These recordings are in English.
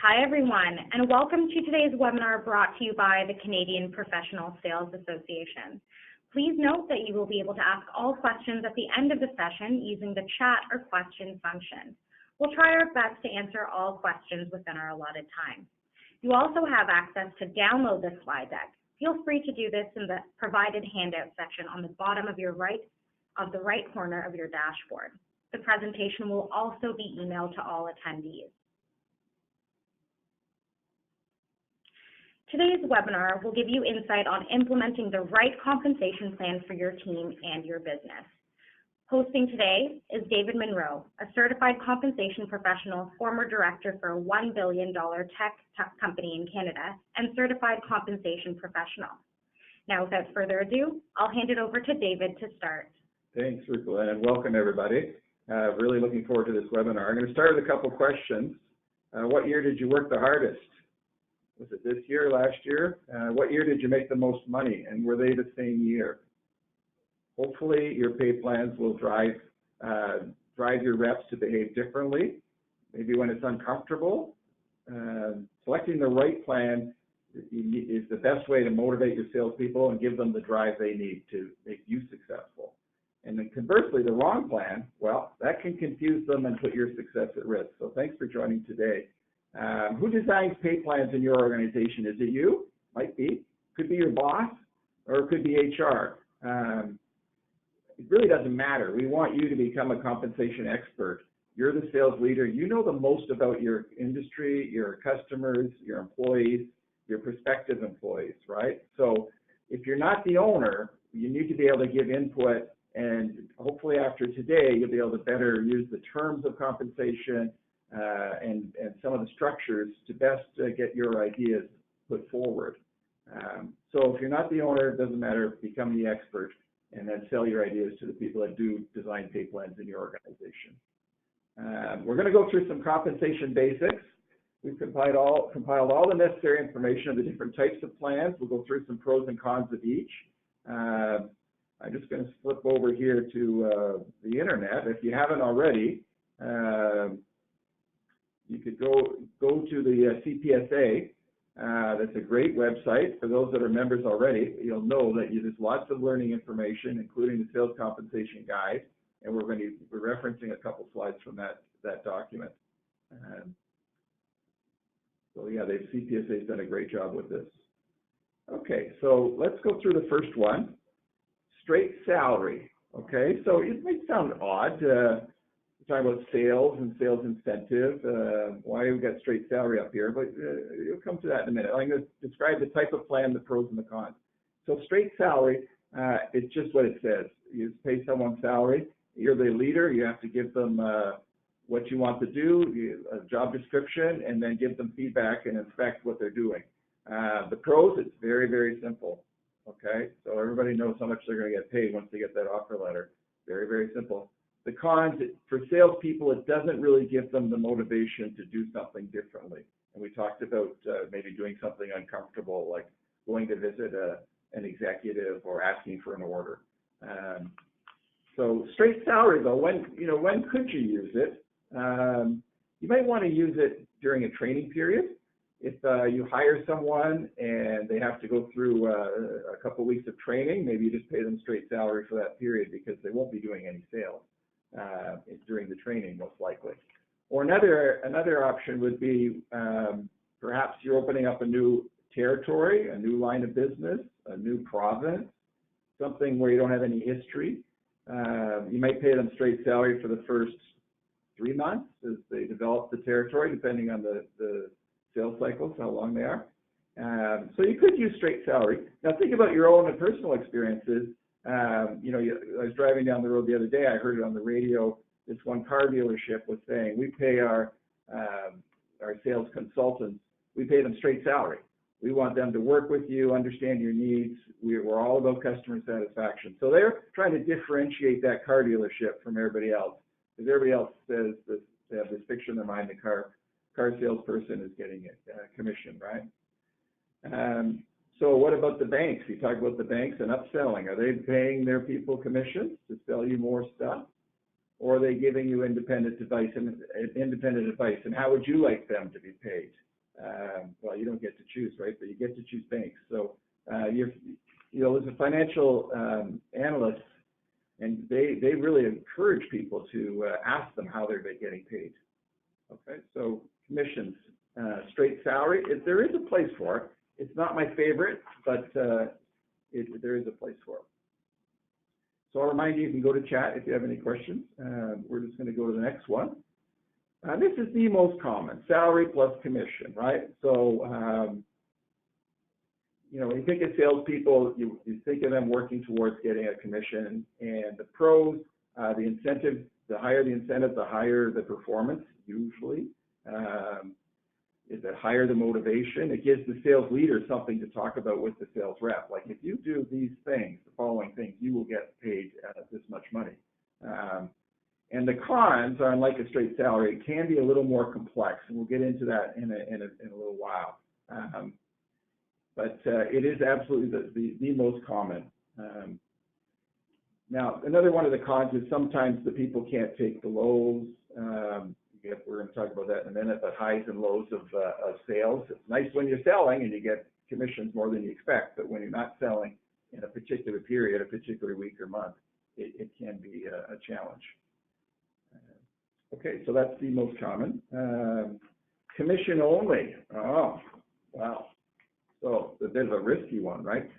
Hi everyone, and welcome to today's webinar brought to you by the Canadian Professional Sales Association. Please note that you will be able to ask all questions at the end of the session using the chat or question function. We'll try our best to answer all questions within our allotted time. You also have access to download this slide deck. Feel free to do this in the provided handout section on the bottom of the right corner of your dashboard. The presentation will also be emailed to all attendees. Today's webinar will give you insight on implementing the right compensation plan for your team and your business. Hosting today is David Munro, a certified compensation professional, former director for a $1 billion tech company in Canada, and certified compensation professional. Now, without further ado, I'll hand it over to David to start. Thanks, Ruth, and welcome everybody. Really looking forward to this webinar. I'm going to start with a couple questions. What year did you work the hardest? Was it this year, last year? What year did you make the most money, and were they the same year? Hopefully your pay plans will drive your reps to behave differently, maybe when it's uncomfortable. Selecting the right plan is the best way to motivate your salespeople and give them the drive they need to make you successful. And then conversely, the wrong plan, well, that can confuse them and put your success at risk. So thanks for joining today. Who designs pay plans in your organization? Is it you? Might be. Could be your boss, or it could be HR. It really doesn't matter. We want you to become a compensation expert. You're the sales leader. You know the most about your industry, your customers, your employees, your prospective employees, right? So if you're not the owner, you need to be able to give input, and hopefully after today, you'll be able to better use the terms of compensation and some of the structures to best get your ideas put forward. So if you're not the owner, it doesn't matter, become the expert and then sell your ideas to the people that do design pay plans in your organization. We're going to go through some compensation basics. We've compiled all the necessary information of the different types of plans. We'll go through some pros and cons of each. I'm just going to flip over here to the internet. If you haven't already, you could go to the CPSA. That's a great website. For those that are members already, you'll know that there's lots of learning information, including the sales compensation guide, and we're referencing a couple slides from that document. So yeah, CPSA's done a great job with this. Okay, so let's go through the first one. Straight salary. Okay, so it might sound odd. We're talking about sales and sales incentive. Why we got straight salary up here, but you'll come to that in a minute. I'm going to describe the type of plan, the pros and the cons. So straight salary, it's just what it says. You pay someone salary. You're the leader. You have to give them what you want to do, a job description, and then give them feedback and inspect what they're doing. The pros, it's very, very simple. Okay, so everybody knows how much they're going to get paid once they get that offer letter. Very, very simple. The cons, for salespeople, it doesn't really give them the motivation to do something differently. And we talked about maybe doing something uncomfortable, like going to visit an executive or asking for an order. So straight salary, though, when could you use it? You might want to use it during a training period. If you hire someone and they have to go through a couple weeks of training, maybe you just pay them straight salary for that period because they won't be doing any sales during the training, most likely. Or another option would be perhaps you're opening up a new territory, a new line of business, a new province, something where you don't have any history. You might pay them straight salary for the first 3 months as they develop the territory, depending on the sales cycles, how long they are. So you could use straight salary. Now think about your own and personal experiences. I was driving down the road the other day. I heard it on the radio. This one car dealership was saying, we pay our sales consultants, we pay them straight salary. We want them to work with you, understand your needs. We're all about customer satisfaction. So they're trying to differentiate that car dealership from everybody else, because everybody else says that they have this picture in their mind, the car salesperson is getting a commission, right? So what about the banks? You talk about the banks and upselling. Are they paying their people commissions to sell you more stuff? Or are they giving you independent advice? And how would you like them to be paid? well, you don't get to choose, right? But you get to choose banks. So there's a financial analyst, and they really encourage people to ask them how they're getting paid. Okay, so commissions, straight salary, there is a place for it. It's not my favorite, but there is a place for it. So I'll remind you can go to chat if you have any questions. We're just going to go to the next one. This is the most common, salary plus commission, right? So, when you think of salespeople, you think of them working towards getting a commission, and the pros, the incentive, the higher the incentive, the higher the performance, usually. The higher the motivation. It gives the sales leader something to talk about with the sales rep. Like, if you do these things, the following things, you will get paid this much money. And the cons, unlike a straight salary, it can be a little more complex, and we'll get into that in a little while. But it is absolutely the most common. Now, another one of the cons is sometimes the people can't take the lows. We're going to talk about that in a minute, the highs and lows of sales. It's nice when you're selling and you get commissions more than you expect, but when you're not selling in a particular period, a particular week or month, it can be a challenge. Okay, so that's the most common. Commission only. Oh, wow. So a bit of a risky one, right?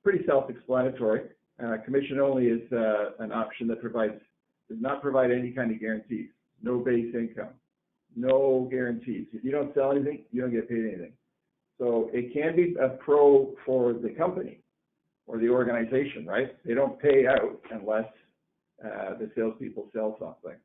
Pretty self-explanatory. Commission only is an option that does not provide any kind of guarantees. No base income, no guarantees. If you don't sell anything, you don't get paid anything. So it can be a pro for the company or the organization, right? They don't pay out unless the salespeople sell something.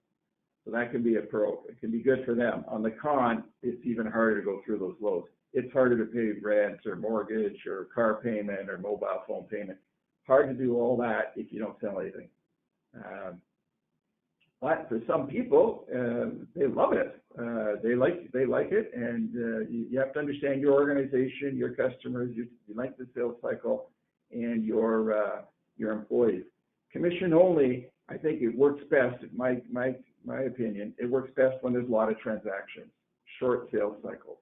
So that can be a pro. It can be good for them. On the con, it's even harder to go through those lows. It's harder to pay rent or mortgage or car payment or mobile phone payment. Hard to do all that if you don't sell anything. But for some people, they love it. They like it, and you have to understand your organization, your customers. You like the sales cycle, and your employees. Commission only, I think it works best. My opinion, it works best when there's a lot of transactions, short sales cycles,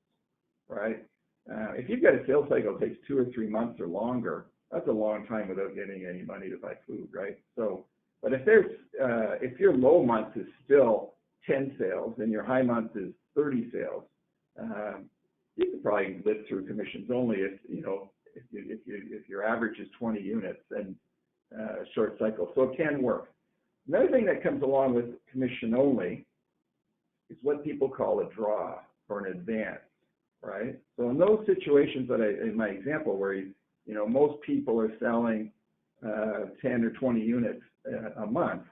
right? If you've got a sales cycle that takes 2 or 3 months or longer, that's a long time without getting any money to buy food, right? So. But if your low month is still 10 sales and your high month is 30 sales, you could probably live through commissions only if your average is 20 units and short cycle. So it can work. Another thing that comes along with commission only is what people call a draw or an advance, right? So in those situations in my example where most people are selling 10 or 20 units a month.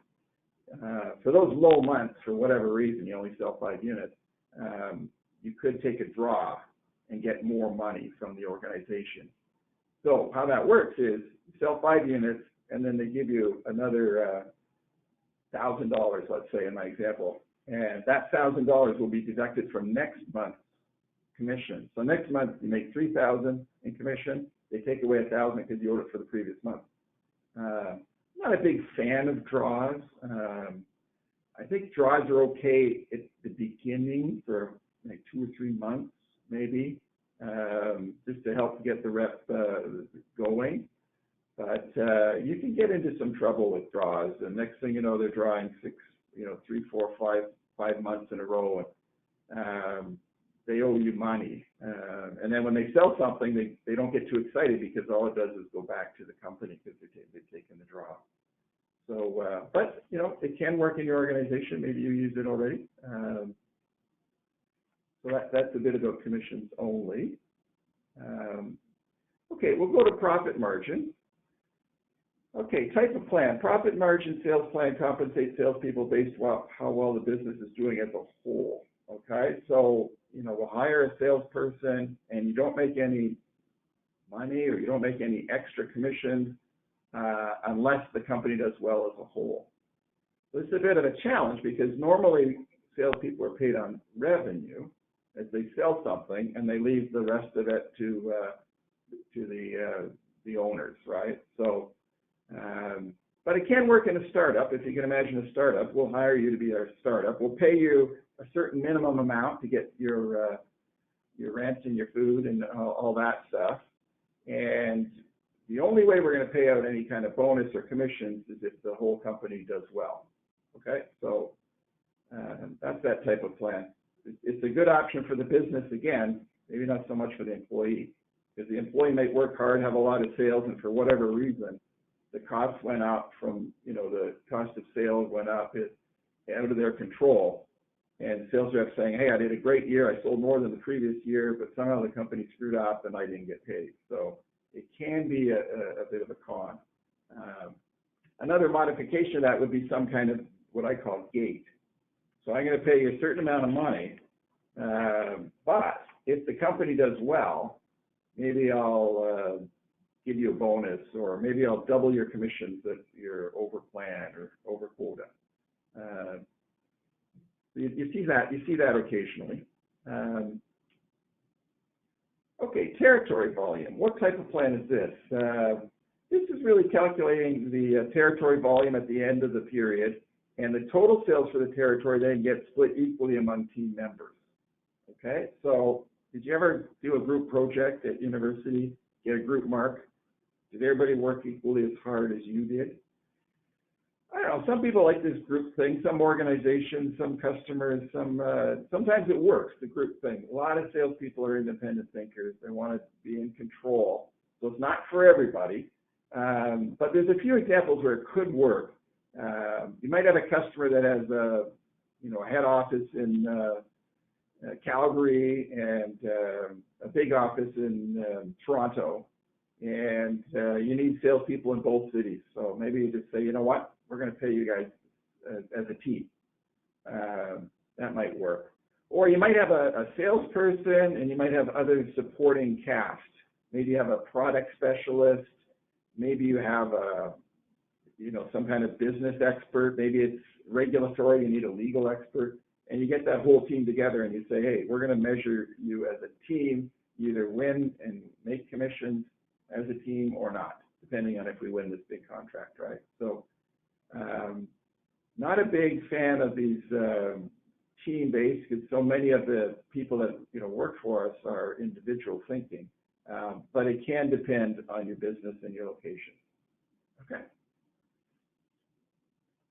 For those low months, for whatever reason, you only sell 5 units, you could take a draw and get more money from the organization. So how that works is you sell 5 units, and then they give you another $1,000, let's say, in my example. And that $1,000 will be deducted from next month's commission. So next month, you make $3,000 in commission. They take away $1,000 because you owed it for the previous month. Not a big fan of draws. I think draws are okay at the beginning for like 2 or 3 months, maybe, just to help get the rep going. But you can get into some trouble with draws. And next thing you know, they're drawing 3, 4, 5 months in a row. And they owe you money. And then when they sell something, they don't get too excited because all it does is go back to the company because they've taken the draw. So, but, it can work in your organization. Maybe you use it already. So that's a bit about commissions only. Okay, we'll go to profit margin. Okay, type of plan. Profit margin sales plan compensates salespeople based on how well the business is doing as a whole. Okay, so, we'll hire a salesperson and you don't make any money or you don't make any extra commissions unless the company does well as a whole. So it's a bit of a challenge because normally salespeople are paid on revenue as they sell something and they leave the rest of it to the owners, right? So, but it can work in a startup. If you can imagine a startup, we'll hire you to be our startup. We'll pay you a certain minimum amount to get your your rent and your food and all that stuff. And the only way we're going to pay out any kind of bonus or commissions is if the whole company does well. Okay, so that's that type of plan. It's a good option for the business, again, maybe not so much for the employee, because the employee might work hard, have a lot of sales, and for whatever reason, the costs went up from, the cost of sales went up out of their control. And sales reps saying, hey, I did a great year, I sold more than the previous year, but somehow the company screwed up and I didn't get paid. So it can be a bit of a con. Another modification of that would be some kind of what I call gate. So I'm going to pay you a certain amount of money, but if the company does well, maybe I'll give you a bonus, or maybe I'll double your commissions if you're over plan or over quota. You see that occasionally. Okay, territory volume. What type of plan is this? This is really calculating the territory volume at the end of the period, and the total sales for the territory then gets split equally among team members. Okay, so did you ever do a group project at university, get a group mark? Did everybody work equally as hard as you did? I don't know, some people like this group thing, some organizations, some customers, sometimes it works, the group thing. A lot of salespeople are independent thinkers. They want to be in control. So it's not for everybody, but there's a few examples where it could work. You might have a customer that has a head office in Calgary and a big office in Toronto, and you need salespeople in both cities. So maybe you just say, you know what, we're going to pay you guys as a team. That might work. Or you might have a salesperson and you might have other supporting cast. Maybe you have a product specialist. Maybe you have some kind of business expert. Maybe it's regulatory, you need a legal expert. And you get that whole team together and you say, hey, we're going to measure you as a team, either win and make commissions as a team or not, depending on if we win this big contract, right? So not a big fan of these team-based, because so many of the people that work for us are individual thinking, but it can depend on your business and your location. Okay.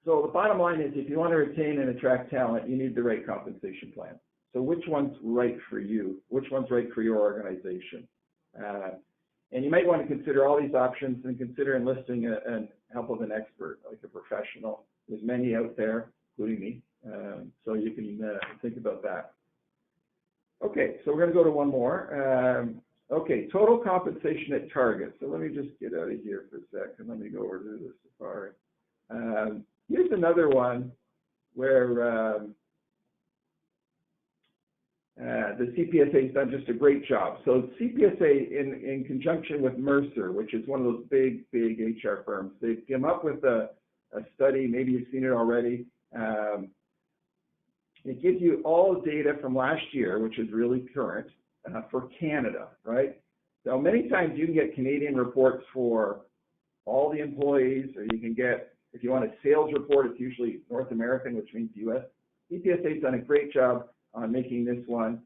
So the bottom line is, if you want to retain and attract talent, you need the right compensation plan. So which one's right for you? Which one's right for your organization? And you might want to consider all these options and consider enlisting help of an expert, like a professional. There's many out there, including me, so you can think about that. Okay, so we're going to go to one more. Okay, total compensation at target. So let me just get out of here for a second. Let me go over to the Safari. Here's another one where the CPSA has done just a great job. So CPSA, in conjunction with Mercer, which is one of those big HR firms, they've come up with a study, maybe you've seen it already. It gives you all data from last year, which is really current, for Canada, right? So many times you can get Canadian reports for all the employees, or you can get, if you want a sales report, it's usually North American, which means US. CPSA has done a great job on making this one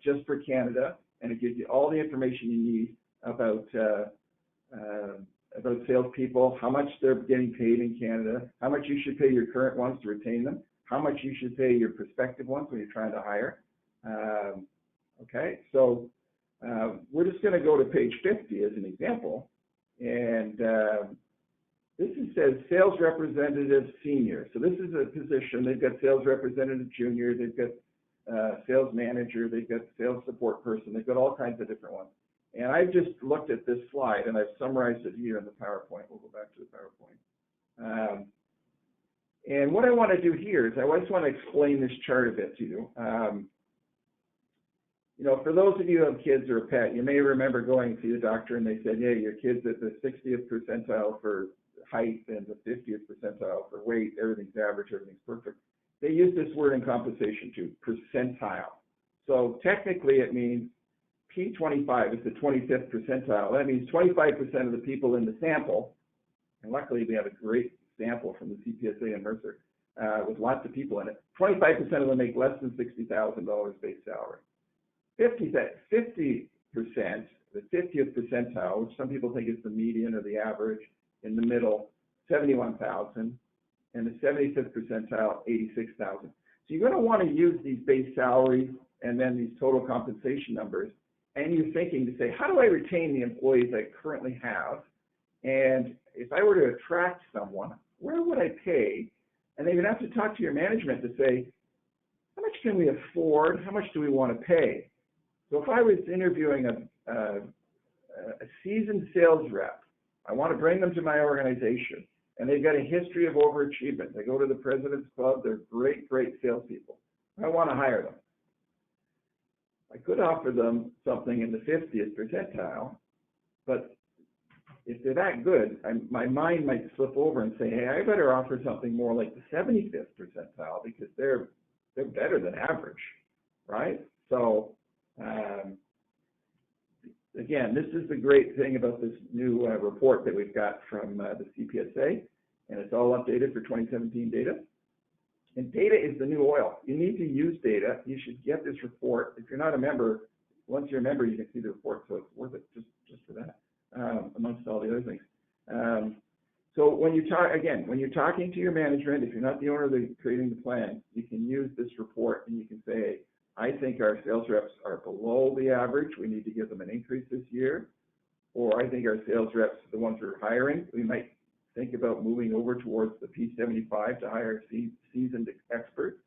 just for Canada, and it gives you all the information you need about salespeople, how much they're getting paid in Canada, how much you should pay your current ones to retain them, how much you should pay your prospective ones when you're trying to hire. Okay, so we're just going to go to page 50 as an example, and this says sales representative senior. So this is a position. They've got sales representative junior, they've got sales manager, they've got sales support person, they've got all kinds of different ones. And I've just looked at this slide and I've summarized it here in the PowerPoint. We'll go back to the PowerPoint. And what I want to do here is I just want to explain this chart a bit to you. For those of you who have kids or a pet, you may remember going to see the doctor and they said, yeah, your kid's at the 60th percentile for height and the 50th percentile for weight, everything's average, everything's perfect. They use this word in compensation too, percentile. So technically it means P25 is the 25th percentile. That means 25% of the people in the sample, and luckily we have a great sample from the CPSA and Mercer with lots of people in it, 25% of them make less than $60,000 base salary. 50%, the 50th percentile, which some people think is the median or the average, in the middle, 71,000, and the 75th percentile, 86,000. So you're going to want to use these base salaries and then these total compensation numbers, and you're thinking to say, how do I retain the employees I currently have? And if I were to attract someone, where would I pay? And then you'd have to talk to your management to say, how much can we afford? How much do we want to pay? So if I was interviewing a seasoned sales rep, I want to bring them to my organization, and they've got a history of overachievement. They go to the President's Club. They're great, great salespeople. I want to hire them. I could offer them something in the 50th percentile, but if they're that good, my mind might slip over and say, hey, I better offer something more like the 75th percentile because they're better than average, right? So again, this is the great thing about this new report that we've got from the CPSA, and it's all updated for 2017 data. And data is the new oil. You need to use data. You should get this report. If you're not a member, once you're a member, you can see the report, so it's worth it just for that, amongst all the other things. So when you talk, again, when you're talking to your management, if you're not the owner creating the plan, you can use this report and you can say, I think our sales reps are below the average. We need to give them an increase this year. Or I think our sales reps, the ones we're hiring, we might think about moving over towards the P75 to hire seasoned experts.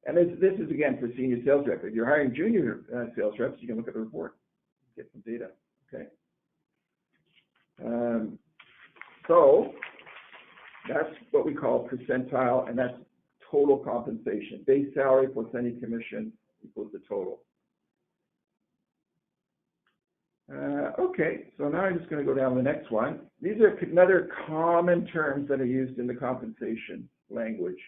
And this is, again, for senior sales reps. If you're hiring junior sales reps, you can look at the report, get some data, okay? So that's what we call percentile, and that's total compensation. Base salary plus any commission equals the total. Okay, so now I'm just going to go down to the next one. These are another common terms that are used in the compensation language,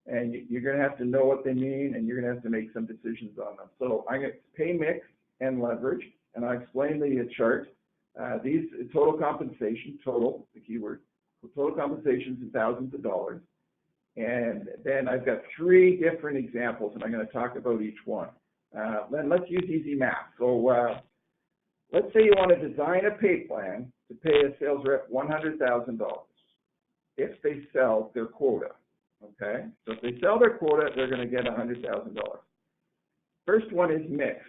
and you're going to have to know what they mean, and you're going to have to make some decisions on them. So I'm going to pay mix and leverage, and I'll explain the chart. These total compensation, total, the keyword, total compensations in thousands of dollars. And then I've got three different examples, and I'm going to talk about each one. Then let's use easy math. So let's say you want to design a pay plan to pay a sales rep $100,000 if they sell their quota, okay? So if they sell their quota, they're going to get $100,000. First one is mix.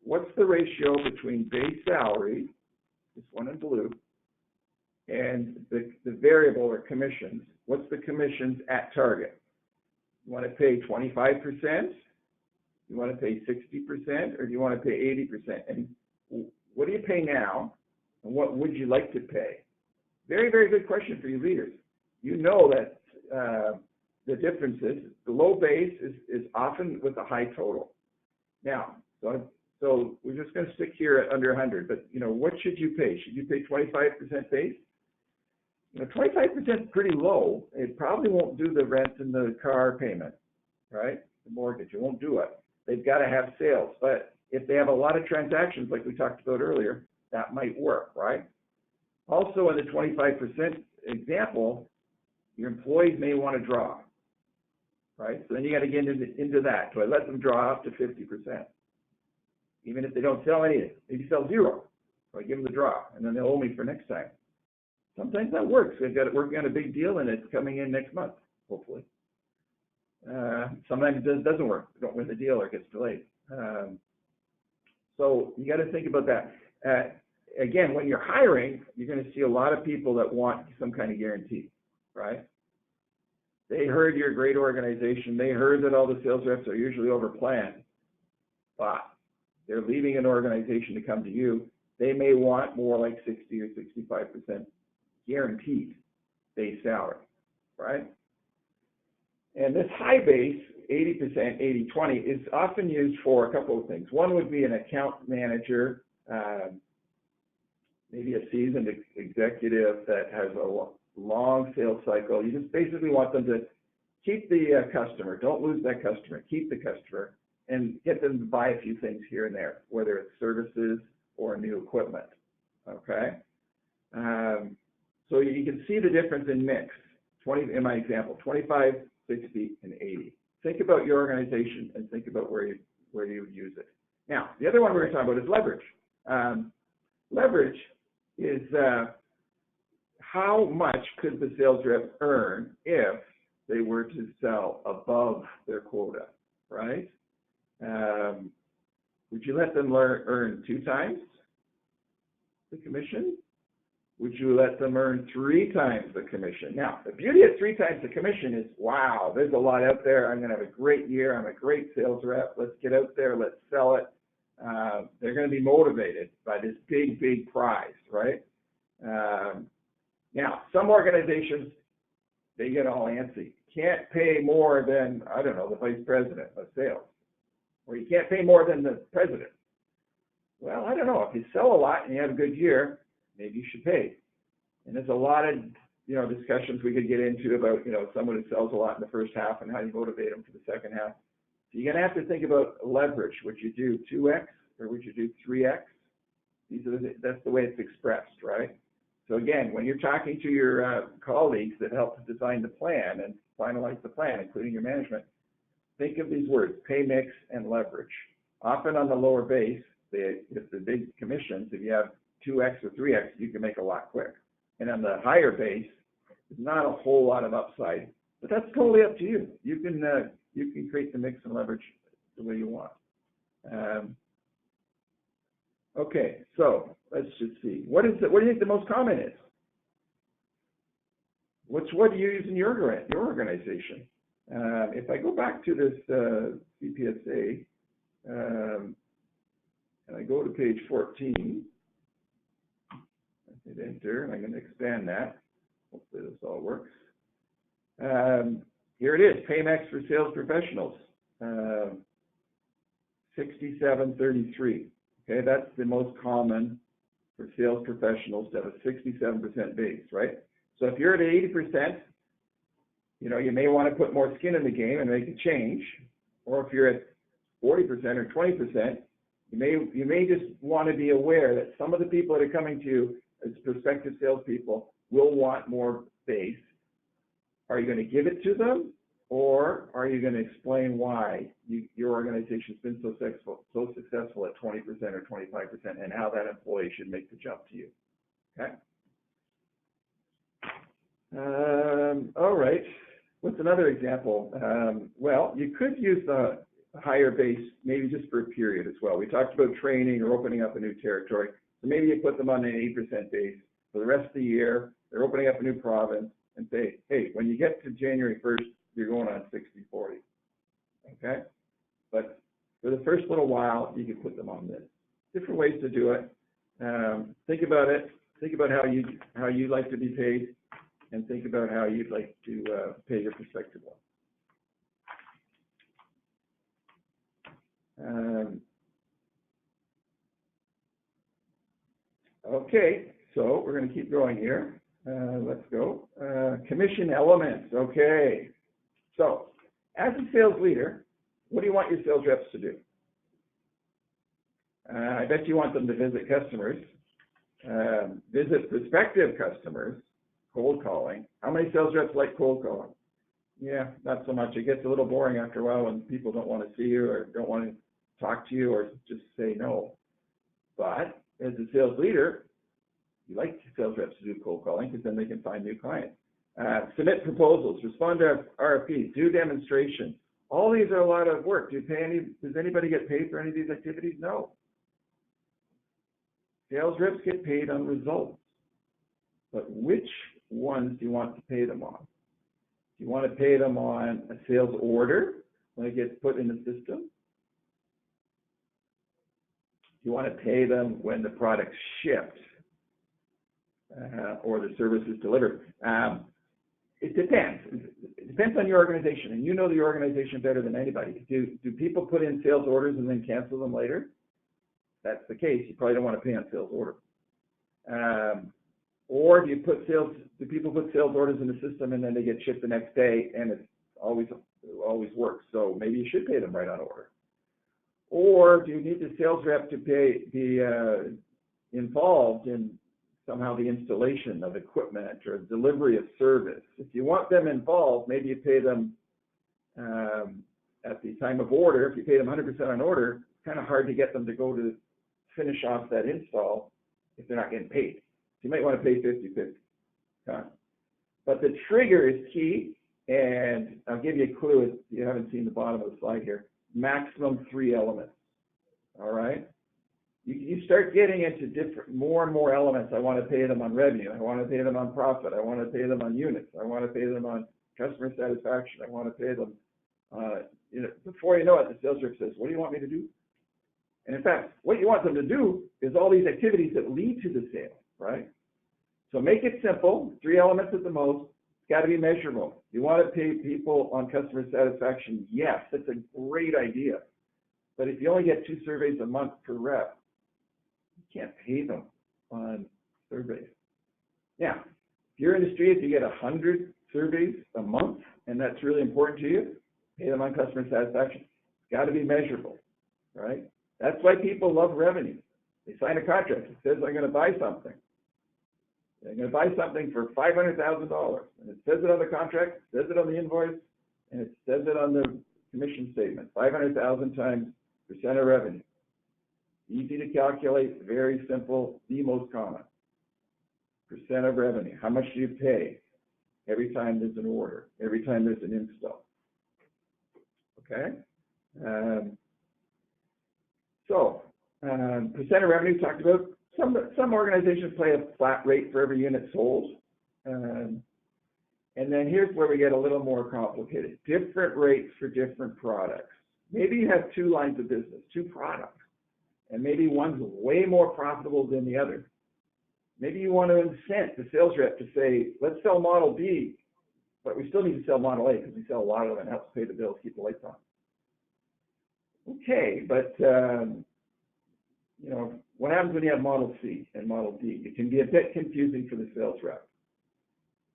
What's the ratio between base salary, this one in blue, and the variable or commissions? What's the commissions at target? You want to pay 25%? You want to pay 60%? Or do you want to pay 80%? And what do you pay now? And what would you like to pay? Very, very good question for you leaders. You know that the difference is the low base is often with a high total. Now, so we're just going to stick here at under 100, but you know, what should you pay? Should you pay 25% base? You know, 25% is pretty low. It probably won't do the rent and the car payment, right? The mortgage, it won't do it. They've got to have sales, but if they have a lot of transactions like we talked about earlier, that might work, right? Also in the 25% example, your employees may want to draw, right? So then you got to get into that. Do I let them draw up to 50%? Even if they don't sell anything, maybe sell zero. So I give them the draw, and then they'll owe me for next time. Sometimes that works. They've got it working on a big deal, and it's coming in next month, hopefully. Sometimes it doesn't work. They don't win the deal or it gets delayed. So you got to think about that. Again, when you're hiring, you're going to see a lot of people that want some kind of guarantee, right? They heard you're a great organization. They heard that all the sales reps are usually overplanned, but they're leaving an organization to come to you. They may want more like 60 or 65% guaranteed base salary, right? And this high base, 80%, 80-20, is often used for a couple of things. One would be an account manager, maybe a seasoned executive that has a long sales cycle. You just basically want them to keep the customer. Don't lose that customer. Keep the customer and get them to buy a few things here and there, whether it's services or new equipment, okay? So you can see the difference in mix. 20, in my example, 25, 60, and 80. Think about your organization and think about where you would use it. Now, the other one we're going to talk about is leverage. Leverage is how much could the sales rep earn if they were to sell above their quota, right? Would you let them earn 2 times the commission? Would you let them earn 3 times the commission? Now, the beauty of 3 times the commission is, wow, there's a lot out there. I'm going to have a great year. I'm a great sales rep. Let's get out there. Let's sell it. They're going to be motivated by this big, big prize, right? Now, some organizations, they get all antsy. Can't pay more than, I don't know, the vice president of sales. Or you can't pay more than the president. Well, I don't know. If you sell a lot and you have a good year, maybe you should pay. And there's a lot of, discussions we could get into about, someone who sells a lot in the first half and how you motivate them for the second half. So you're going to have to think about leverage. Would you do 2x or would you do 3x? That's the way it's expressed, right? So again, when you're talking to your colleagues that help to design the plan and finalize the plan, including your management, think of these words, pay mix and leverage. Often on the lower base, if the big commissions, if you have 2x or 3x, you can make a lot quick. And on the higher base, there's not a whole lot of upside, but that's totally up to you. You can create the mix and leverage the way you want. Okay, so let's just see. What do you think the most common is? What do you use in your organization? If I go back to this CPSA, and I go to page 14, I hit enter, and I'm going to expand that. Hopefully this all works. Here it is, Paymax for sales professionals, 6733. Okay, that's the most common for sales professionals to have a 67% base, right? So if you're at 80%, you may want to put more skin in the game and make a change. Or if you're at 40% or 20%, you may just want to be aware that some of the people that are coming to you as prospective salespeople will want more base. Are you going to give it to them, or are you going to explain why your organization's been so successful at 20% or 25% and how that employee should make the jump to you? Okay. All right. What's another example? Well, you could use the higher base maybe just for a period as well. We talked about training or opening up a new territory. So maybe you put them on an 8% base for the rest of the year. They're opening up a new province and say, hey, when you get to January 1st, you're going on 60-40. Okay? But for the first little while, you can put them on this. Different ways to do it. Think about it. Think about how you like to be paid, and think about how you'd like to pay your prospective one. Okay, so we're going to keep going here. Let's go. Commission elements. Okay. So, as a sales leader, what do you want your sales reps to do? I bet you want them to visit customers, visit prospective customers, cold calling. How many sales reps like cold calling? Yeah, not so much. It gets a little boring after a while when people don't want to see you or don't want to talk to you or just say no. But as a sales leader, you like sales reps to do cold calling because then they can find new clients. Submit proposals, respond to RFPs, do demonstrations. All these are a lot of work. Does anybody get paid for any of these activities? No. Sales reps get paid on results. But which ones do you want to pay them on? Do you want to pay them on a sales order when it gets put in the system? Do you want to pay them when the product's shipped or the service is delivered? It depends. It depends on your organization, and you know the organization better than anybody. Do people put in sales orders and then cancel them later? If that's the case, you probably don't want to pay on sales order. Or do people put sales orders in the system and then they get shipped the next day and it always works? So maybe you should pay them right on order. Or do you need the sales rep to be involved in somehow the installation of equipment or delivery of service? If you want them involved, maybe you pay them at the time of order, if you pay them 100% on order, it's kind of hard to get them to go to finish off that install if they're not getting paid. So you might want to pay 50/50. But the trigger is key, and I'll give you a clue if you haven't seen the bottom of the slide here. Maximum 3 elements. All right? You start getting into more and more elements. I want to pay them on revenue. I want to pay them on profit. I want to pay them on units. I want to pay them on customer satisfaction. I want to pay them, before you know it, the sales rep says, what do you want me to do? And in fact, what you want them to do is all these activities that lead to the sale, right? So make it simple, 3 elements at the most. It's got to be measurable. You want to pay people on customer satisfaction? Yes, that's a great idea. But if you only get 2 surveys a month per rep, you can't pay them on surveys. Now, if you're in the street, if you get 100 surveys a month, and that's really important to you, pay them on customer satisfaction. It's got to be measurable, right? That's why people love revenue. They sign a contract. It says, I'm going to buy something. They're going to buy something for $500,000. And it says it on the contract, it says it on the invoice, and it says it on the commission statement. 500,000 times percent of revenue. Easy to calculate, very simple, the most common. Percent of revenue. How much do you pay every time there's an order, every time there's an install? Okay? Percent of revenue talked about. Some organizations play a flat rate for every unit sold. And then here's where we get a little more complicated. Different rates for different products. Maybe you have 2 lines of business, 2 products, and maybe one's way more profitable than the other. Maybe you want to incent the sales rep to say, let's sell Model B, but we still need to sell Model A because we sell a lot of them and it helps pay the bills, keep the lights on. Okay, but what happens when you have Model C and Model D? It can be a bit confusing for the sales rep.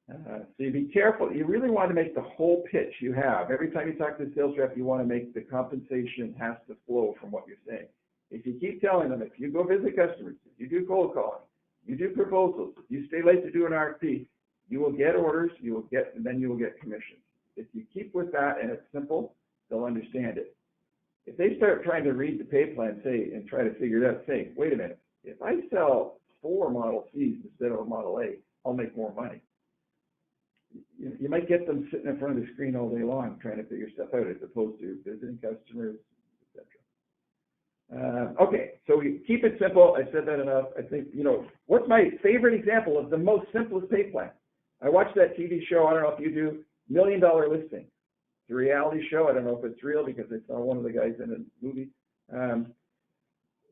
So you be careful. You really want to make the whole pitch you have. Every time you talk to the sales rep, you want to make the compensation has to flow from what you're saying. If you keep telling them, if you go visit customers, if you do cold calling, you do proposals, if you stay late to do an RFP, you will get orders, and then you will get commissions. If you keep with that and it's simple, they'll understand it. If they start trying to read the pay plan, and try to figure it out, say, wait a minute, if I sell 4 Model Cs instead of a Model A, I'll make more money. You might get them sitting in front of the screen all day long trying to figure stuff out as opposed to visiting customers, etc. Okay, so we keep it simple. I said that enough. I think, what's my favorite example of the most simplest pay plan? I watched that TV show, I don't know if you do, $1 Million Listing. It's a reality show. I don't know if it's real because I saw one of the guys in a movie.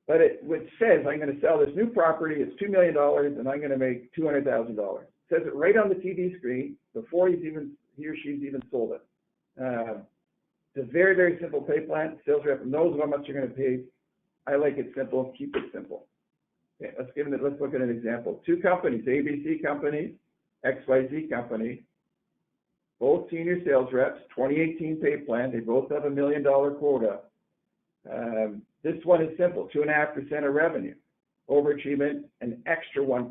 But it says, I'm going to sell this new property, it's $2 million, and I'm going to make $200,000. It says it right on the TV screen before he or she's even sold it. It's a very, very simple pay plan. Sales rep knows how much you're going to pay. I like it simple. Keep it simple. Okay, let's look at an example. 2 companies, ABC company, XYZ company, both senior sales reps, 2018 pay plan. They both have $1 million quota. This one is simple, 2.5% of revenue. Overachievement, an extra 1%.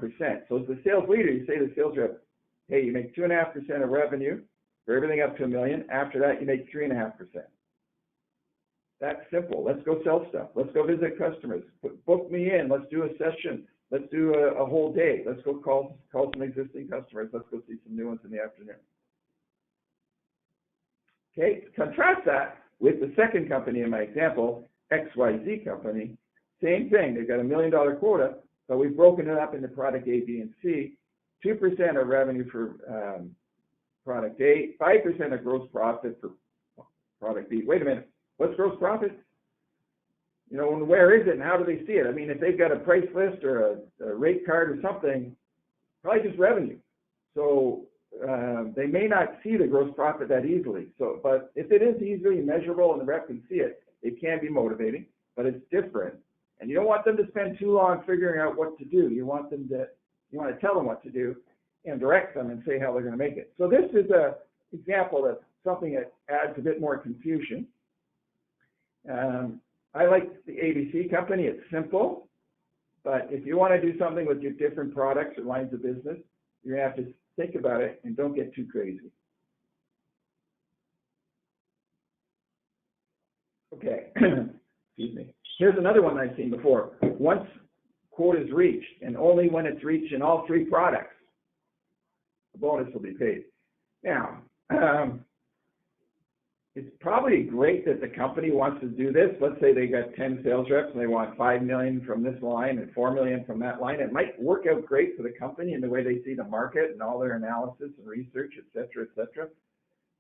So as the sales leader, you say to the sales rep, hey, you make 2.5% of revenue for everything up to $1 million. After that, you make 3.5%. That's simple. Let's go sell stuff. Let's go visit customers. Book me in. Let's do a session. Let's do a whole day. Let's go call some existing customers. Let's go see some new ones in the afternoon. Okay, contrast that with the second company in my example, XYZ company. Same thing. They've got $1 million quota, but we've broken it up into product A, B, and C. 2% of revenue for product A, 5% of gross profit for product B. Wait a minute. What's gross profit? And where is it and how do they see it? I mean, if they've got a price list or a rate card or something, probably just revenue. So they may not see the gross profit that easily. But if it is easily measurable and the rep can see it, it can be motivating, but it's different. And you don't want them to spend too long figuring out what to do. You want to tell them what to do and direct them and say how they're going to make it. So this is an example of something that adds a bit more confusion. I like the ABC company. It's simple, but if you want to do something with your different products or lines of business, you're going to have to think about it and don't get too crazy. excuse me. Here's another one I've seen before. Once quota is reached, and only when it's reached in all 3 products, the bonus will be paid. Now, it's probably great that the company wants to do this. Let's say they got 10 sales reps and they want $5 million from this line and $4 million from that line. It might work out great for the company in the way they see the market and all their analysis and research, et cetera, et cetera.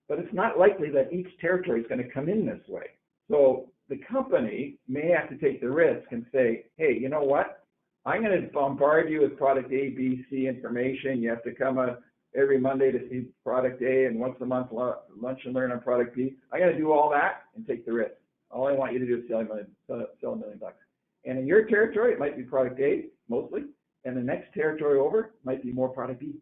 But it's not likely that each territory is going to come in this way. So the company may have to take the risk and say, hey, you know what? I'm going to bombard you with product A, B, C information. You have to come every Monday to see product A, and once a month lunch and learn on product B. I got to do all that and take the risk. All I want you to do is sell $1 million. And in your territory, it might be product A mostly, and the next territory over might be more product B.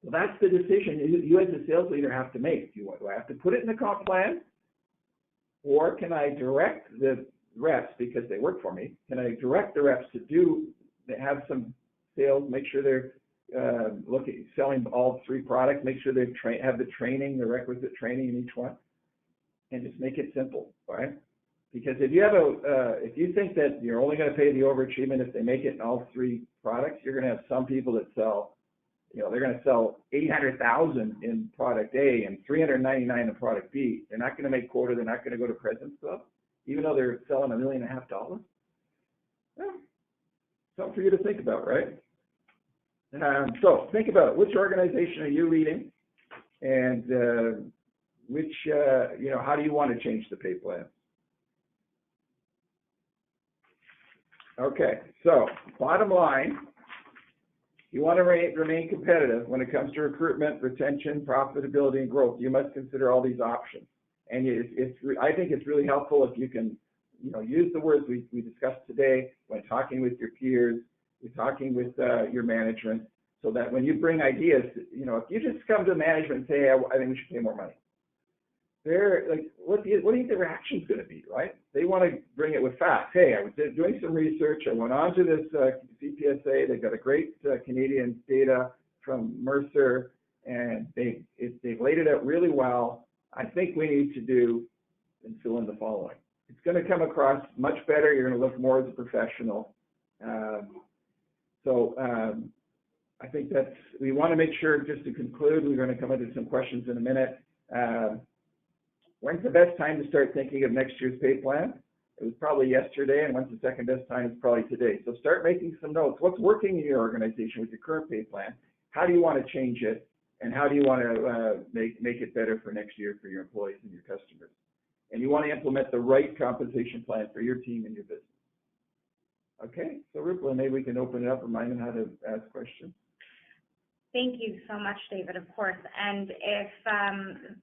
So that's the decision you as a sales leader have to make. Do I have to put it in the comp plan, or can I direct the reps, because they work for me, can I direct the reps to have some sales, make sure they're selling all 3 products, make sure they have the requisite training in each one, and just make it simple, right? Because if you have if you think that you're only going to pay the overachievement if they make it in all 3 products, you're going to have some people that sell, they're going to sell $800,000 in product A and $399 in product B. They're not going to make quota. They're not going to go to President's Club, even though they're selling $1.5 million. Well, something for you to think about, right? So think about which organization are you leading, and how do you want to change the pay plan? Okay, so bottom line, you want to remain competitive when it comes to recruitment, retention, profitability, and growth. You must consider all these options. And I think it's really helpful if you can, use the words we discussed today when talking with your peers, you're talking with your management, so that when you bring ideas, if you just come to management and say, hey, I think we should pay more money, they're like, what do you think the reaction's going to be, right? They want to bring it with facts. Hey, I was doing some research. I went on to this CPSA. They've got a great Canadian data from Mercer, and they've laid it out really well. I think we need to do and fill in the following. It's going to come across much better. You're going to look more as a professional. I think we want to make sure, just to conclude, we're going to come into some questions in a minute. When's the best time to start thinking of next year's pay plan? It was probably yesterday, and when's the second best time? It's probably today. So start making some notes. What's working in your organization with your current pay plan? How do you want to change it? And how do you want to make it better for next year for your employees and your customers? And you want to implement the right compensation plan for your team and your business. Okay, so Rupala, maybe we can open it up, remind them how to ask questions. Thank you so much, David, of course. And if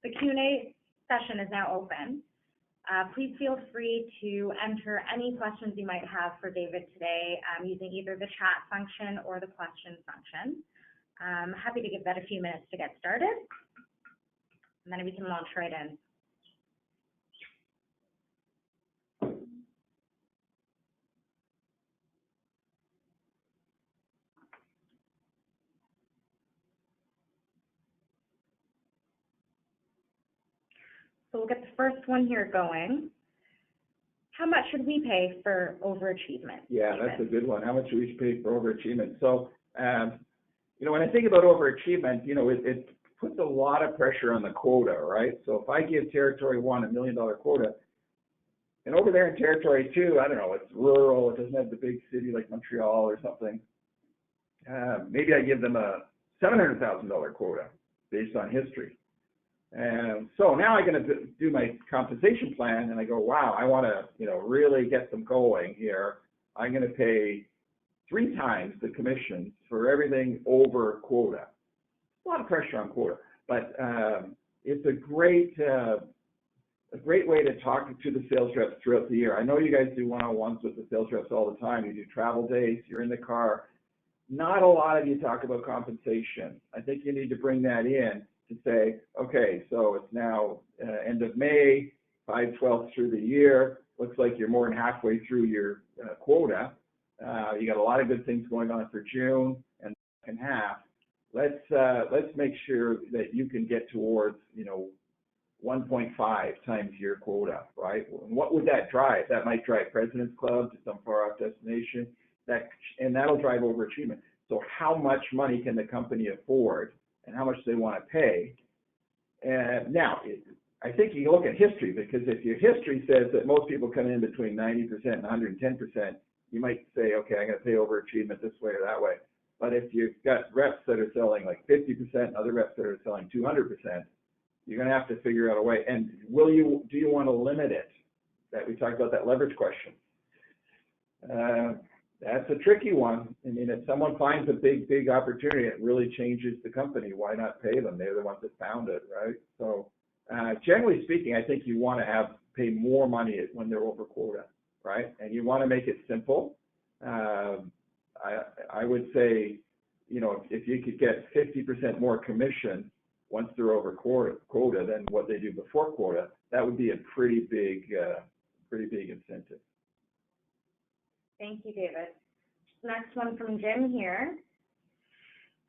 the Q&A session is now open, please feel free to enter any questions you might have for David today using either the chat function or the question function. I'm happy to give that a few minutes to get started, and then we can launch right in. So we'll get the first one here going. How much should we pay for overachievement? Yeah, that's a good one. How much should we pay for overachievement? So, when I think about overachievement, it puts a lot of pressure on the quota, right? So if I give Territory 1 $1 million quota, and over there in Territory 2, I don't know, it's rural, it doesn't have the big city like Montreal or something, maybe I give them a $700,000 quota based on history. And so now I'm going to do my compensation plan, and I go, wow, I want to, really get them going here. I'm going to pay 3 times the commissions for everything over quota. A lot of pressure on quota, but it's a great way to talk to the sales reps throughout the year. I know you guys do one-on-ones with the sales reps all the time. You do travel days. You're in the car. Not a lot of you talk about compensation. I think you need to bring that in to say, okay, so it's now end of May, 5/12 through the year. Looks like you're more than halfway through your quota. You got a lot of good things going on for June and the second half. Let's make sure that you can get towards, 1.5 times your quota, right? And what would that drive? That might drive President's Club to some far off destination, and that'll drive overachievement. So how much money can the company afford, and how much do they want to pay? And now, I think you look at history, because if your history says that most people come in between 90% and 110%, you might say, okay, I'm going to pay overachievement this way or that way. But if you've got reps that are selling like 50% and other reps that are selling 200%, you're going to have to figure out a way. And do you want to limit it? That we talked about that leverage question. That's a tricky one. I mean, if someone finds a big opportunity, it really changes the company. Why not pay them? They're the ones that found it, right? So generally speaking, I think you want to pay more money when they're over quota, right? And you want to make it simple. I would say, you know, if you could get 50% more commission once they're over quota than what they do before quota, that would be a pretty big incentive. Thank you, David. Next one from Jim here.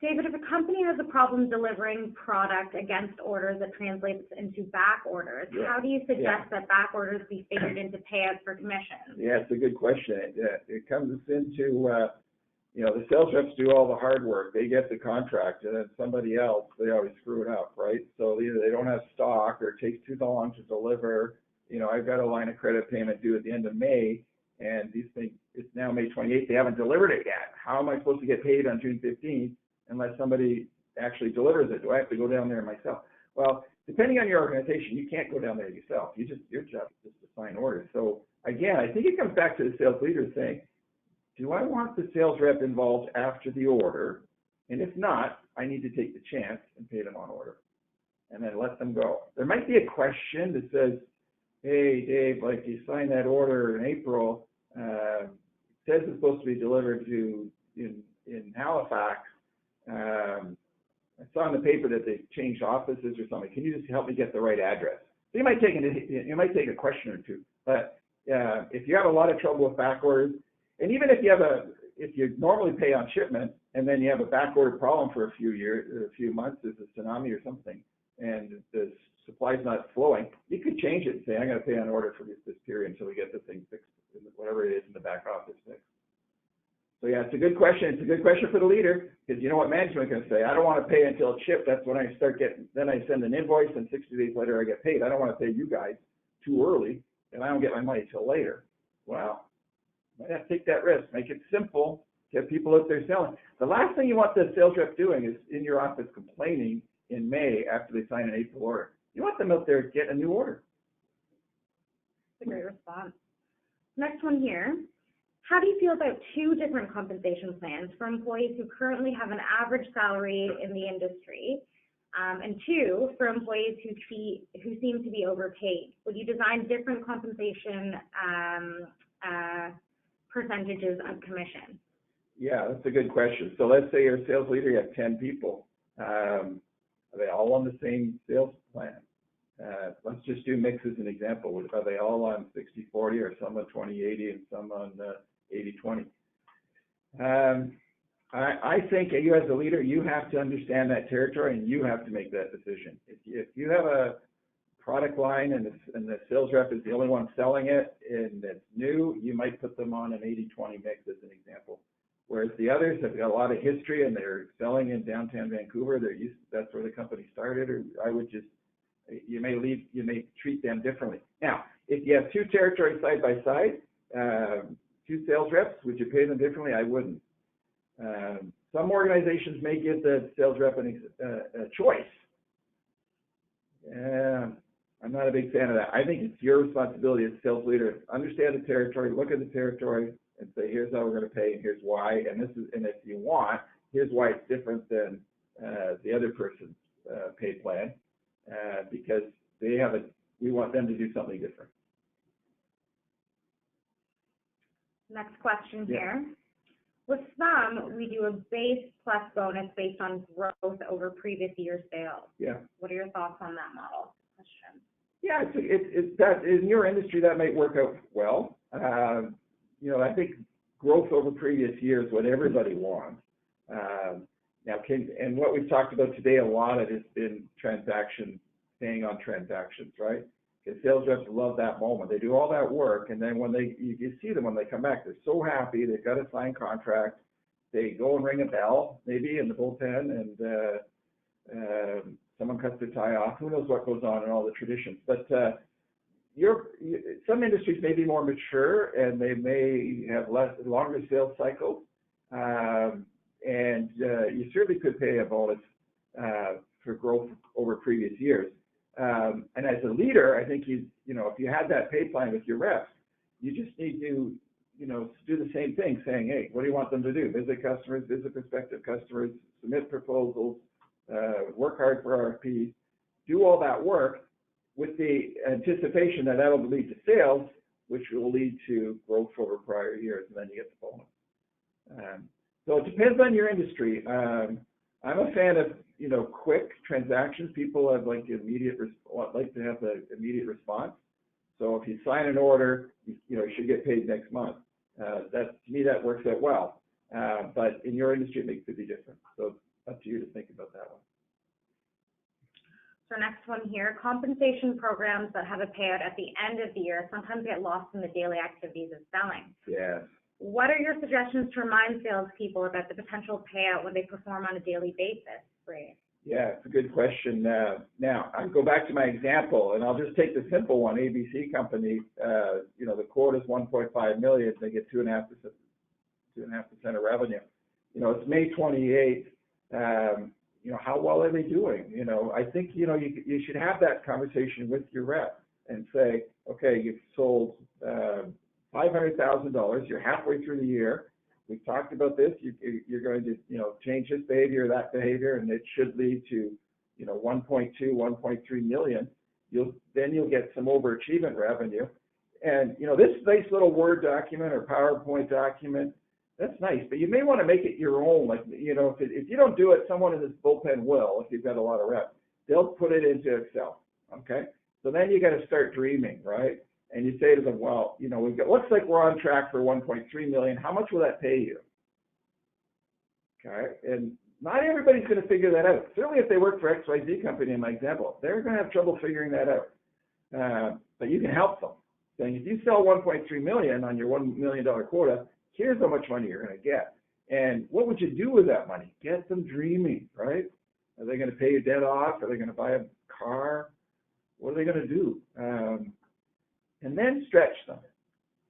David, if a company has a problem delivering product against orders that translates into back orders, how do you suggest that back orders be figured into payouts for commissions? Yeah, it's a good question. It comes into, you know, the sales reps do all the hard work. They get the contract, and then somebody else, they always screw it up, right? So either they don't have stock, or it takes too long to deliver. You know, I've got a line of credit payment due at the end of May, and these things, it's now May 28th, they haven't delivered it yet. How am I supposed to get paid on June 15th unless somebody actually delivers it? Do I have to go down there myself? Well, depending on your organization, you can't go down there yourself. Your job is just to sign orders. So again, I think it comes back to the sales leader saying, do I want the sales rep involved after the order? And if not, I need to take the chance and pay them on order and then let them go. There might be a question that says, hey, Dave, like you signed that order in April, it says it's supposed to be delivered in Halifax. I saw in the paper that they changed offices or something. Can you just help me get the right address? So you might take a question or two. But if you have a lot of trouble with back orders, and even if you normally pay on shipment and then you have a back order problem for a few months, there's a tsunami or something, and the supply's not flowing, you could change it and say, I'm going to pay on order for this period until we get the thing fixed, whatever it is in the back office fixed. So yeah, it's a good question. It's a good question for the leader, because you know what management is going to say. I don't want to pay until it's shipped. That's when I start getting, then I send an invoice and 60 days later I get paid. I don't want to pay you guys too early and I don't get my money till later. Well, you might have to take that risk. Make it simple. Get people out there selling. The last thing you want the sales rep doing is in your office complaining in May after they sign an April order. You want them out there getting a new order. That's a great response. Next one here. How do you feel about two different compensation plans for employees who currently have an average salary in the industry, and two, for employees who seem to be overpaid? Would you design different compensation percentages of commission? Yeah, that's a good question. So let's say you're a sales leader, you have 10 people. Are they all on the same sales plan? Let's just do mix as an example. Are they all on 60-40 or some on 20-80 and some on 80-20? I think you as a leader, you have to understand that territory and you have to make that decision. If you have a product line and the sales rep is the only one selling it and it's new, you might put them on an 80-20 mix as an example. Whereas the others have got a lot of history and they're selling in downtown Vancouver, that's where the company started, or I would just, you may treat them differently. Now, if you have two territories side by side, two sales reps, would you pay them differently? I wouldn't. Some organizations may give the sales rep a choice. I'm not a big fan of that. I think it's your responsibility as a sales leader. Understand the territory, look at the territory, and say, here's how we're going to pay, and here's why. And if you want, here's why it's different than the other person's pay plan, because we want them to do something different. Next question here. With some, we do a base plus bonus based on growth over previous year's sales. Yeah. What are your thoughts on that model? Question. Yeah, it's that in your industry that might work out well. I think growth over previous years, what everybody wants. And what we've talked about today, a lot of it has been transaction staying on transactions, right? Because sales reps love that moment. They do all that work, and then when you see them when they come back, they're so happy. They've got a signed contract. They go and ring a bell, maybe in the bullpen, and someone cuts their tie off. Who knows what goes on in all the traditions? But some industries may be more mature, and they may have longer sales cycles, and you certainly could pay a bonus for growth over previous years. And as a leader, I think if you had that pay plan with your reps, you just need to, do the same thing, saying, hey, what do you want them to do? Visit customers, visit prospective customers, submit proposals, work hard for RFPs, do all that work with the anticipation that that'll lead to sales, which will lead to growth over prior years, and then you get the bonus. So it depends on your industry. I'm a fan of, quick transactions. People have like to have the immediate response. So if you sign an order, you should get paid next month. To me, that works out well. But in your industry, it could be different. So it's up to you to think about that one. So next one here, compensation programs that have a payout at the end of the year sometimes get lost in the daily activities of selling. Yes. What are your suggestions to remind salespeople about the potential payout when they perform on a daily basis? Great. Yeah, it's a good question. Now, I'll go back to my example, and I'll just take the simple one. ABC company, the quote is 1.5 million. They get 2.5% of revenue. It's May 28th. How well are they doing? I think, you should have that conversation with your rep and say, okay, you've sold $500,000. You're halfway through the year. We've talked about this. You're going to, change this behavior or that behavior, and it should lead to, 1.2, 1.3 million. You'll get some overachievement revenue. And, this nice little Word document or PowerPoint document, that's nice, but you may want to make it your own. Like, if you don't do it, someone in this bullpen will, if you've got a lot of reps. They'll put it into Excel, okay? So then you got to start dreaming, right? And you say to them, well, looks like we're on track for 1.3 million. How much will that pay you? Okay, and not everybody's going to figure that out. Certainly if they work for XYZ company, in my example, they're going to have trouble figuring that out. But you can help them. Saying, if you sell 1.3 million on your $1 million quota, here's how much money you're going to get. And what would you do with that money? Get them dreaming, right? Are they going to pay your debt off? Are they going to buy a car? What are they going to do? And then stretch them,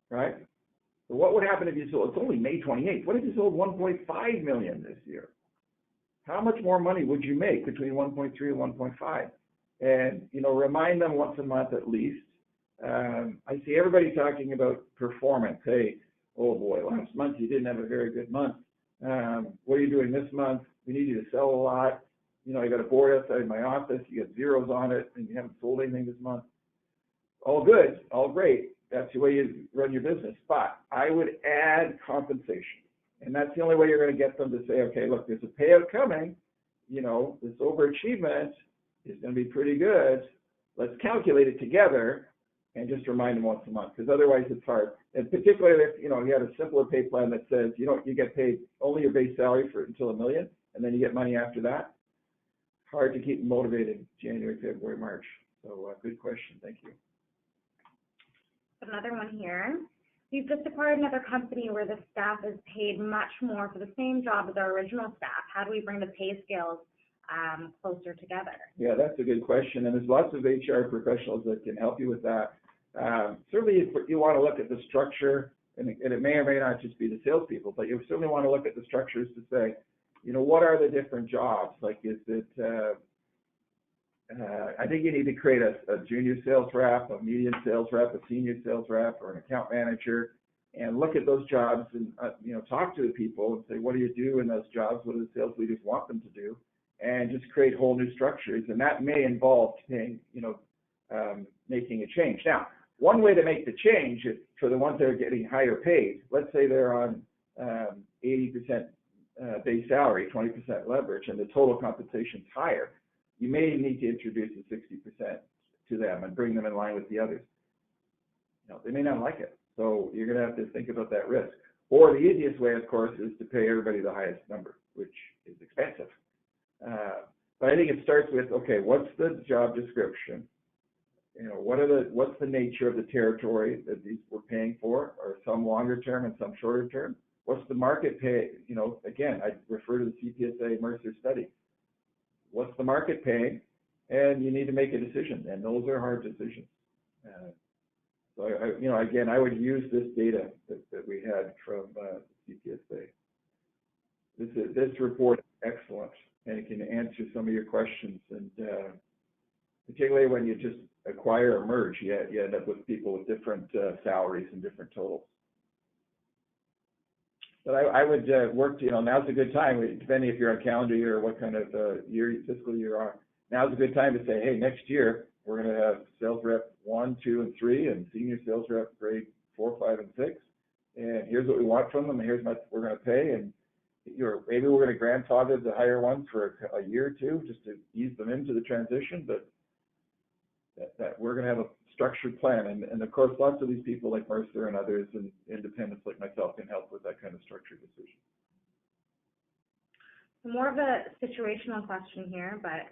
right? So what would happen if you sold, it's only May 28th. What if you sold 1.5 million this year? How much more money would you make between 1.3 and 1.5? And, remind them once a month at least. I see everybody talking about performance. Hey, oh boy, last month you didn't have a very good month. What are you doing this month? We need you to sell a lot. I got a board outside my office. You got zeros on it, and you haven't sold anything this month. All good, all great. That's the way you run your business. But I would add compensation. And that's the only way you're going to get them to say, okay, look, there's a payout coming. This overachievement is going to be pretty good. Let's calculate it together and just remind them once a month, because otherwise it's hard. And particularly if, you had a simpler pay plan that says, you get paid only your base salary until $1 million, and then you get money after that. Hard to keep them motivated January, February, March. So good question. Thank you. Another one here. We've just acquired another company where the staff is paid much more for the same job as our original staff. How do we bring the pay scales closer together? Yeah, that's a good question. And there's lots of HR professionals that can help you with that. Certainly, if you want to look at the structure, and it may or may not just be the salespeople, but you certainly want to look at the structures to say, what are the different jobs? Like, is it, I think you need to create a junior sales rep, a medium sales rep, a senior sales rep, or an account manager, and look at those jobs and, talk to the people and say, what do you do in those jobs? What do the sales leaders want them to do? And just create whole new structures. And that may involve making a change. Now, one way to make the change is for the ones that are getting higher paid. Let's say they're on 80% base salary, 20% leverage, and the total compensation is higher. You may need to introduce a 60% to them and bring them in line with the others. They may not like it. So you're going to have to think about that risk. Or the easiest way, of course, is to pay everybody the highest number, which is expensive. But I think it starts with, okay, what's the job description? You know, what's the nature of the territory that these we're paying for, or some longer term and some shorter term? What's the market pay? You know, again, I refer to the CPSA Mercer study. What's the market paying? And you need to make a decision, and those are hard decisions. So, you know, again, I would use this data that we had from CPSA. This report is excellent, and it can answer some of your questions, and particularly when you just acquire or merge, you end up with people with different salaries and different totals. But I would work, you know, now's a good time, depending if you're on calendar year or what kind of fiscal year you're on. Now's a good time to say, hey, next year we're going to have sales rep 1, 2, and 3, and senior sales rep grade 4, 5, and 6. And here's what we want from them, and here's what we're going to pay. And maybe we're going to grandfather the higher ones for a year or two just to ease them into the transition. But that we're going to have a structured plan. And of course, lots of these people like Mercer and others and independents like myself can help with that kind of structured decision. More of a situational question here, but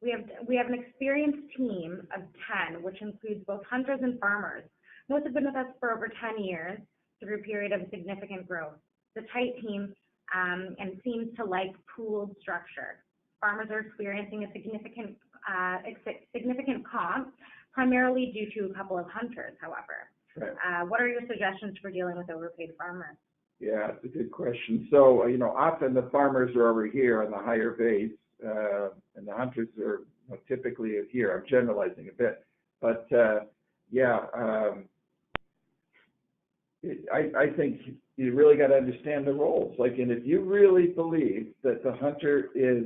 we have an experienced team of 10, which includes both hunters and farmers. Most have been with us for over 10 years through a period of significant growth. It's a tight team and seems to like pooled structure. Farmers are experiencing a significant comp, primarily due to a couple of hunters, however. Right. What are your suggestions for dealing with overpaid farmers? Yeah, it's a good question. So, you know, often the farmers are over here on the higher base, and the hunters are typically here. I'm generalizing a bit, but I think you really got to understand the roles. Like, and if you really believe that the hunter is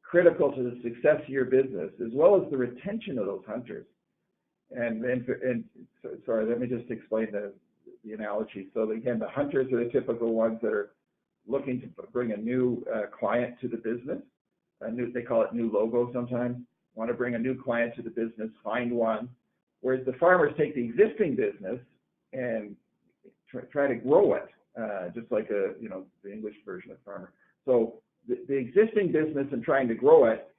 critical to the success of your business, as well as the retention of those hunters, and sorry, let me just explain the analogy. So again, the hunters are the typical ones that are looking to bring a new client to the business. They call it new logo sometimes. Want to bring a new client to the business, find one. Whereas the farmers take the existing business and try to grow it, just like the English version of farmer. So the existing business and trying to grow it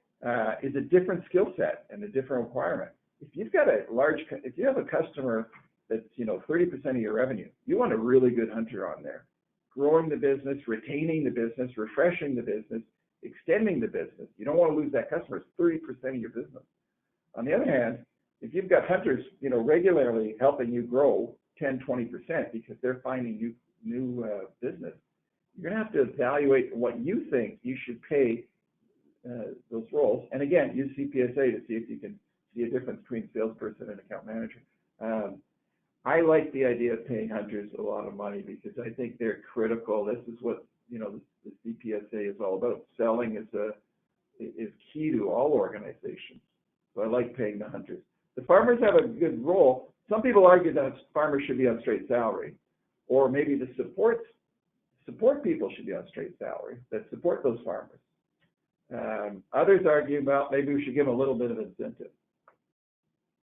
is a different skill set and a different requirement. If you've got if you have a customer that's 30% of your revenue, you want a really good hunter on there, growing the business, retaining the business, refreshing the business, extending the business. You don't want to lose that customer. It's 30% of your business. On the other hand, if you've got hunters, regularly helping you grow 10, 20% because they're finding new business, you're going to have to evaluate what you think you should pay those roles. And again, use CPSA to see if you can see a difference between salesperson and account manager. I like the idea of paying hunters a lot of money because I think they're critical. This is what the CPSA is all about. Selling is key to all organizations. So I like paying the hunters. The farmers have a good role. Some people argue that farmers should be on straight salary, or maybe the support people should be on straight salary that support those farmers. Others argue about maybe we should give them a little bit of incentive.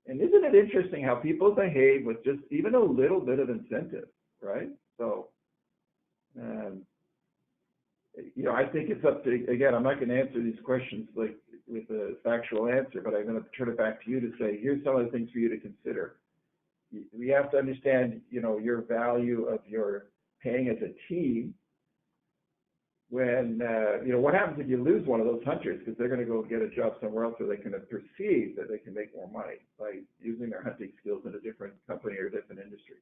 And isn't it interesting how people behave with just even a little bit of incentive, right? So, I think it's up to, again, I'm not going to answer these questions like with a factual answer, but I'm going to turn it back to you to say, here's some of the things for you to consider. We have to understand, your value of your paying as a team. When, what happens if you lose one of those hunters because they're going to go get a job somewhere else where they can perceive that they can make more money by using their hunting skills in a different company or a different industry?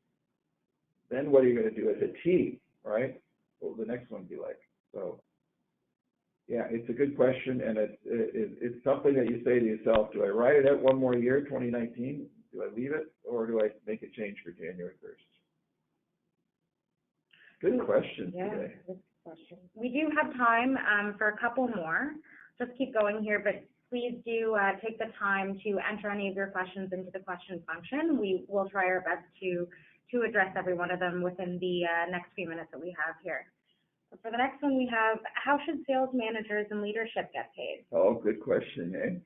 Then what are you going to do as a team, right? What will the next one be like? So, yeah, it's a good question, and it's something that you say to yourself, do I ride it out one more year, 2019? Do I leave it, or do I make a change for January 1st? Good question today. Question. We do have time for a couple more. Just keep going here, but please do take the time to enter any of your questions into the question function. We will try our best to address every one of them within the next few minutes that we have here. So for the next one, we have, how should sales managers and leadership get paid? Oh, good question. Eh?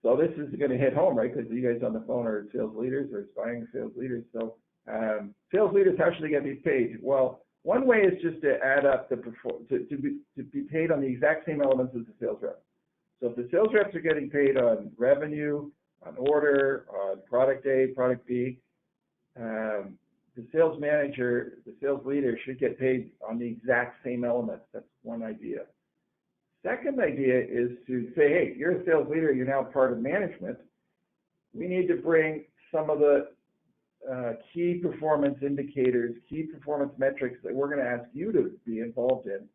So this is going to hit home, right? Because you guys on the phone are sales leaders or aspiring sales leaders. So sales leaders, how should they get paid? Well, One way is just to add up to be paid on the exact same elements as the sales rep. So if the sales reps are getting paid on revenue, on order, on product A, product B, the sales manager, the sales leader should get paid on the exact same elements. That's one idea. Second idea is to say, hey, you're a sales leader, you're now part of management. We need to bring some of the key performance indicators, key performance metrics that we're going to ask you to be involved in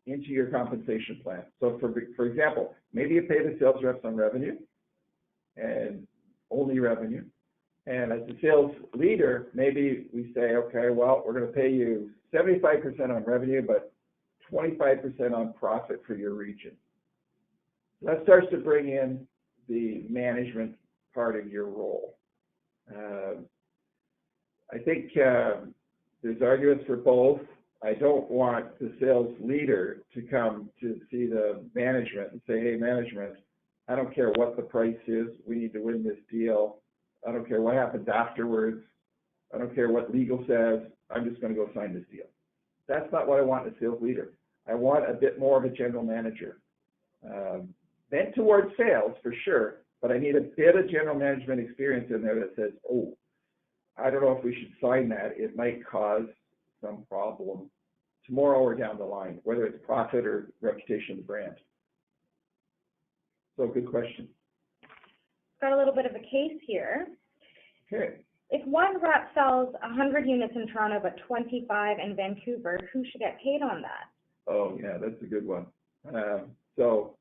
into your compensation plan. So for example, maybe you pay the sales reps on revenue and only revenue. And as a sales leader, maybe we say, okay, well, we're going to pay you 75% on revenue, but 25% on profit for your region. So that starts to bring in the management part of your role. I think there's arguments for both. I don't want the sales leader to come to see the management and say, hey, management, I don't care what the price is. We need to win this deal. I don't care what happens afterwards. I don't care what legal says. I'm just going to go sign this deal. That's not what I want in a sales leader. I want a bit more of a general manager. Bent towards sales, for sure, but I need a bit of general management experience in there that says, oh, I don't know if we should sign that. It might cause some problem tomorrow or down the line, whether it's profit or reputation of the brand. So good question. Got a little bit of a case here. Okay. If one rep sells 100 units in Toronto but 25 in Vancouver, who should get paid on that? Oh, yeah, that's a good one. So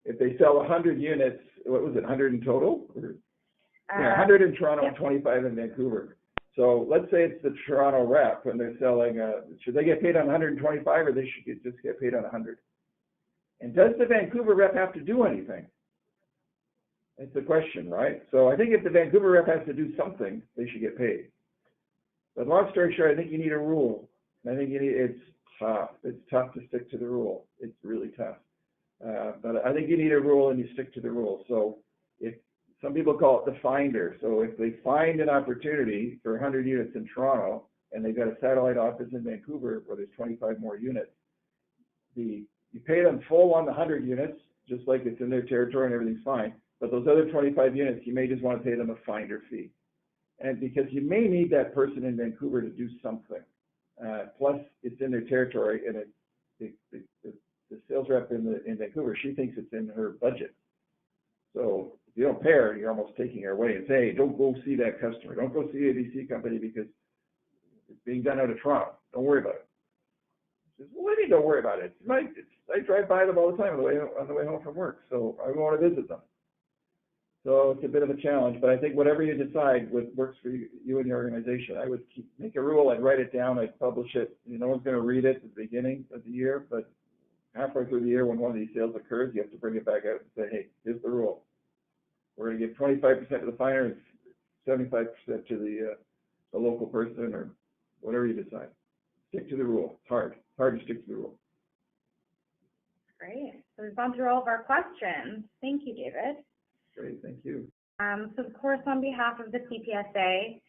if they sell 100 units, what was it, 100 in total? Yeah, 100 in Toronto and 25 in Vancouver. So let's say it's the Toronto rep and they're selling, should they get paid on 125 or they should just get paid on 100? And does the Vancouver rep have to do anything? It's the question, right? So I think if the Vancouver rep has to do something, they should get paid. But long story short, I think you need a rule. I think it's tough. It's tough to stick to the rule. It's really tough. But I think you need a rule and you stick to the rule. So if some people call it the finder. So if they find an opportunity for 100 units in Toronto and they've got a satellite office in Vancouver where there's 25 more units, you pay them full on the 100 units, just like it's in their territory and everything's fine. But those other 25 units, you may just want to pay them a finder fee. And because you may need that person in Vancouver to do something. Plus, it's in their territory, and the sales rep in Vancouver, she thinks it's in her budget. So if you don't pay her, you're almost taking her away and say, hey, don't go see that customer. Don't go see ABC company because it's being done out of Toronto. Don't worry about it. She says, well, what do you don't worry about it? I drive by them all the time on the way home from work, so I want to visit them. So it's a bit of a challenge, but I think whatever you decide works for you and your organization. I would make a rule, I'd write it down, I'd publish it. No one's going to read it at the beginning of the year, but halfway through the year when one of these sales occurs, you have to bring it back out and say, hey, here's the rule. We're going to give 25% to the finder and 75% to the local person or whatever you decide. Stick to the rule. It's hard. It's hard to stick to the rule. Great. So we've gone through all of our questions. Thank you, David. Great, thank you. So of course, on behalf of the CPSA,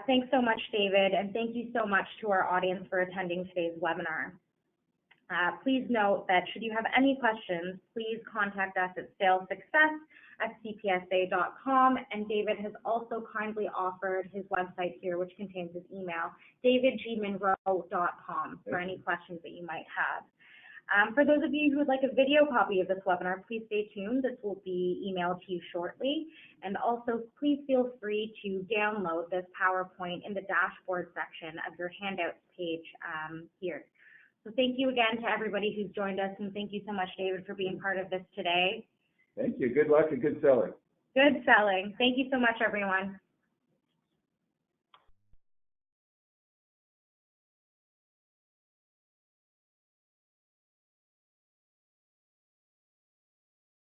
thanks so much, David, and thank you so much to our audience for attending today's webinar. Please note that should you have any questions, please contact us at salessuccess@cpsa.com, and David has also kindly offered his website here, which contains his email, davidgmunro.com, for any questions that you might have. For those of you who would like a video copy of this webinar, please stay tuned. This will be emailed to you shortly. And also, please feel free to download this PowerPoint in the dashboard section of your handouts page here. So thank you again to everybody who's joined us, and thank you so much, David, for being part of this today. Thank you. Good luck and good selling. Good selling. Thank you so much, everyone.